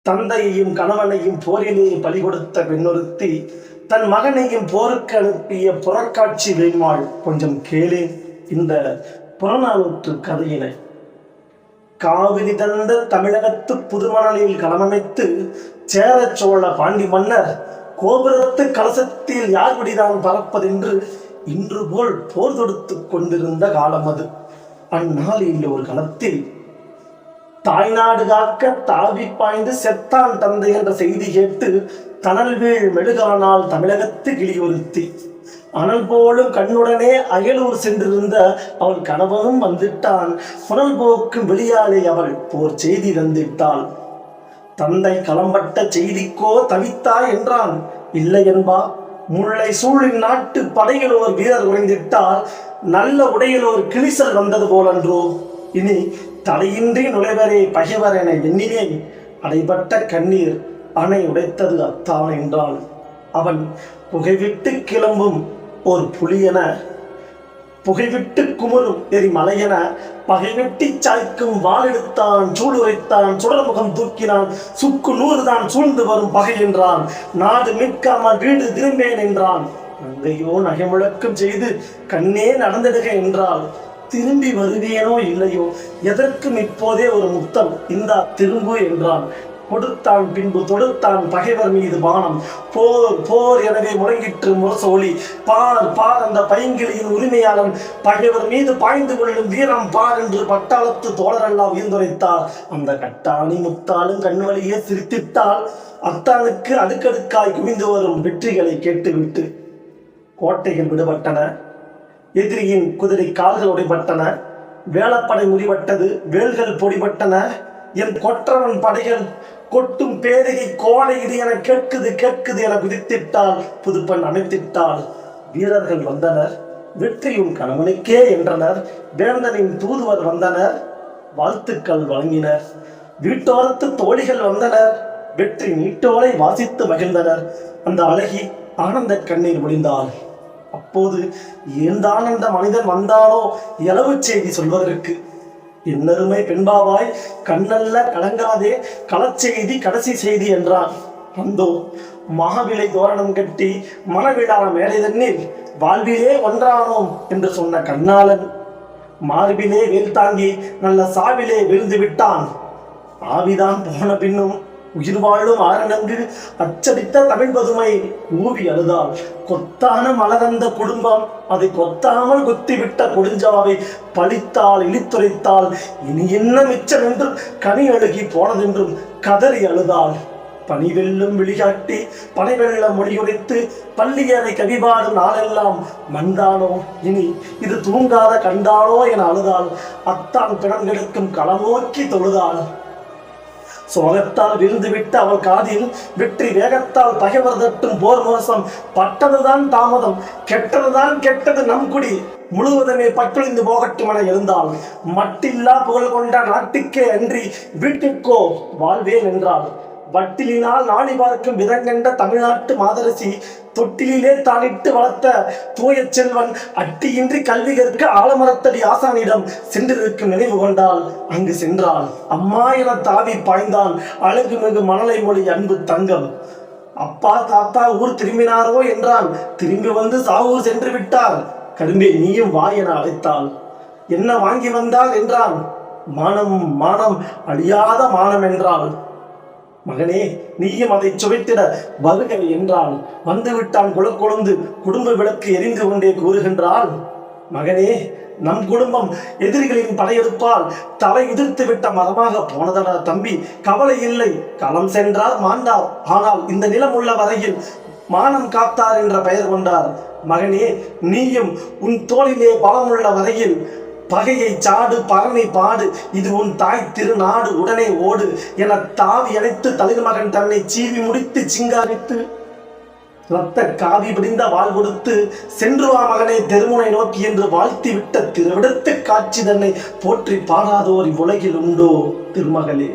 தந்தையையும் கணவனையும் போரிலே பலி கொடுத்த பெண்ணொருத்தி தன் மகனையும் போருக்கு அனுப்பிய புறக்காட்சி வேண்மாள். கொஞ்சம் கேளேன் இந்த புறநானூற்று கதையினை. காவிரி தந்த தமிழகத்து புதுமணலில் களமமைத்து சேர சோழ பாண்டி மன்னர் கோபுரத்து கலசத்தில் யார் விடிதான் பறப்பதென்று இன்று போல் போர் தொடுத்து கொண்டிருந்த காலம் அது. அந்நாளில் ஒரு களத்தில் தாய்நாடு காக்க தாவி பாய்ந்து செத்தான் தந்தை என்ற செய்தி கேட்டு தணல்வேள் மெழுகானால் தமிழகத்து கிளியொருத்தி. அனல் போலும் கண்ணுடனே அயலூர் சென்றிருந்த அவள் கணவனும் வந்துட்டான். புனல் போக்கும் வெளியாலே அவள் போர் செய்தி தந்திட்டாள். தந்தை களம்பட்ட செய்திக்கோ தவித்தாய் என்றான். இல்லை என்பா, முல்லை சூழின் நாட்டு படையில் ஒரு வீரர் உறைந்திட்டால் நல்ல உடையில் ஒரு கிளிசல் வந்தது போலன்றோ. இனி தலையின்றி நுழைவரே பகைவர் என எண்ணினேன். அடைபட்ட கண்ணீர் அணை உடைத்தது அத்தான் என்றான். அவன் புகைவிட்டு கிளம்பும் ஒரு புலியென, புகைவிட்டு குமுறும் எரிமலையென பகைவெட்டி சாய்க்கும் வாள் எடுத்தான், சூளுரைத்தான், சுடர்முகம் தூக்கினான். சுக்கு 100 தான் சூழ்ந்து வரும் பகை என்றான். நாடு மீட்காமல் வீடு திரும்பேன் என்றான். நங்கையோ நகைமுழக்கம் செய்து கண்ணே நடந்திடுக என்றாள். திரும்பி வருவேனோ இல்லையோ, எதற்கும் இப்போதே ஒரு முத்தம் இந்தா திரும்பு என்றான். கொடுத்தான். பின்பு தொடுத்தான் பகைவர் மீது பானம். போர் போர் எனவே முழங்கிற்று முரசொலி. பார் பார் அந்த பைங்கிளியின் உரிமையாளன் பகைவர் மீது பாய்ந்து கொள்ளும் வீரம் பார் என்று பட்டாளத்து தோழரெல்லாம் உயர்ந்துரைத்தார். அந்த கட்டாணி முத்தாலும் கண்வழியே சிரித்திட்டால் அத்தானுக்கு அடுக்கடுக்காய் குவிந்து வரும் வெற்றிகளை கேட்டுவிட்டு கோட்டைகள் விடுபட்டன. எதிரியின் குதிரை கால்கள் உடைபட்டன. வேளப்படை முறிபட்டது. வேல்கள் பொடிபட்டன. என் கொற்றவன் படைகள் கொட்டும் பேரிகை கோடை இடி என கேட்குது கேட்குது என குதித்திட்டால் புதுப்பெண் அமைத்திட்டால். வீரர்கள் வந்தனர். வெற்றியும் கணவனுக்கே என்றனர். வேந்தனின் தூதுவர் வந்தனர். வாழ்த்துக்கள் வழங்கினர். வீட்டோரத்து தோழிகள் வந்தனர். வெற்றி நீட்டோரை வாசித்து மகிழ்ந்தனர். அந்த அழகி ஆனந்த கண்ணீர் முடிந்தாள். அப்போது ஏந்தான் அந்த மனிதன் வந்தானோ எளவு செய்தி சொல்வதற்கு. என்னருமை பெண்பாவாய் கண்ணல்ல கலங்காதே களச்செய்தி கடைசி செய்தி என்றான். அந்தோ மகாவிலை தோரணம் கட்டி மனவிழா மேலை தண்ணீர் வாழ்விலே ஒன்றானோம் என்று சொன்ன கண்ணாளன் மார்பிலே வேல் தாங்கி நல்ல சாவிலே விழுந்து விட்டான். ஆவிதான் போன பின்னும் உயிர் வாழும் ஆரணங்கு அச்சடித்த தமிழ் பதுமை ஊவி அழுதாள். கொத்தான மலர்ந்த குடும்பம் அதை கொத்தாமல் குத்திவிட்ட கொடுஞ்சாவை பழித்தாள், இழித்துரைத்தாள். இனி என்ன மிச்சம் என்றும் கனி அழுகி போனதென்றும் கதறி அழுதாள். பனிவெல்லும் விழிகாட்டி பனைவெல்லம் மொழியுரைத்து பள்ளியறை கவிபாடும் நாளெல்லாம் மந்தானோ இனி இது தூங்காத கண்டானோ என அழுதாள். அத்தான் பிணம் கெடுக்கும் களமோக்கி தொழுதாள். சோகத்தால் விழுந்துவிட்டு அவள் காதில் வெற்றி வேகத்தால் பகைவர் தட்டும் போர் மோசம். பட்டதுதான் தாமதம், கெட்டதுதான் கெட்டது நம் குடி முழுவதுமே பட்டொழிந்து போகட்டும் என எழுந்தாள். மட்டில்லா புகழ் கொண்ட நாட்டுக்கே அன்றி வீட்டுக்கோ வாழ்வேன் என்றாள். வட்டிலினால் நாளி பார்க்கும் விதங்கண்ட தமிழ்நாட்டு மாதரசி தொட்டிலே தானிட்டு வளர்த்த தூய செல்வன் அட்டியின்றி கல்வி கற்க ஆலமரத்தடி ஆசானிடம் சென்றிருக்கும் நினைவு கொண்டாள். அங்கு சென்றாள். அம்மா என தாவி பாய்ந்தான் அழகு மிகு மணலை மொழி அன்பு தங்கம். அப்பா தாத்தா ஊர் திரும்பினாரோ என்றான். திரும்பி வந்து சாவூர் சென்று விட்டார். கரும்பே நீயும் வா என அழைத்தாள். என்ன வாங்கி வந்தாள் என்றான். மானம் மானம் அழியாத மானம் என்றாள். மகனே நீயும் அதை சுவைத்திட வருகை என்றாள். வந்துவிட்டான் குலக்கொழுந்து குடும்ப விளக்கு எரிந்து கொண்டே கூறுகின்றாள். மகனே நம் குடும்பம் எதிரிகளின் படையெடுப்பால் தலை உதிர்த்து விட்ட மரமாக போனதடா தம்பி. கவலை இல்லை, களம் சென்றார் மாண்டார். ஆனால் இந்த நிலம் உள்ள வரையில் மானம் காத்தார் என்ற பெயர் கொண்டார். மகனே நீயும் உன் தோளிலே பலமுள்ள வரையில் பகையை சாடு பரணை பாடு, இது உன் தாய் திருநாடு உடனே ஓடு என தாவி அணைத்து தலைமகன் தன்னை சீவி முடித்து சிங்காரித்து ரத்த காவி பிடிந்த வாழ் கொடுத்து சென்று வா மகனே தெருமுனை நோக்கி என்று வாழ்த்தி விட்ட திருவிடத்து காட்சி தன்னை போற்றி பாடாதோர் இவ்வுலகில் உண்டோ திருமகளே.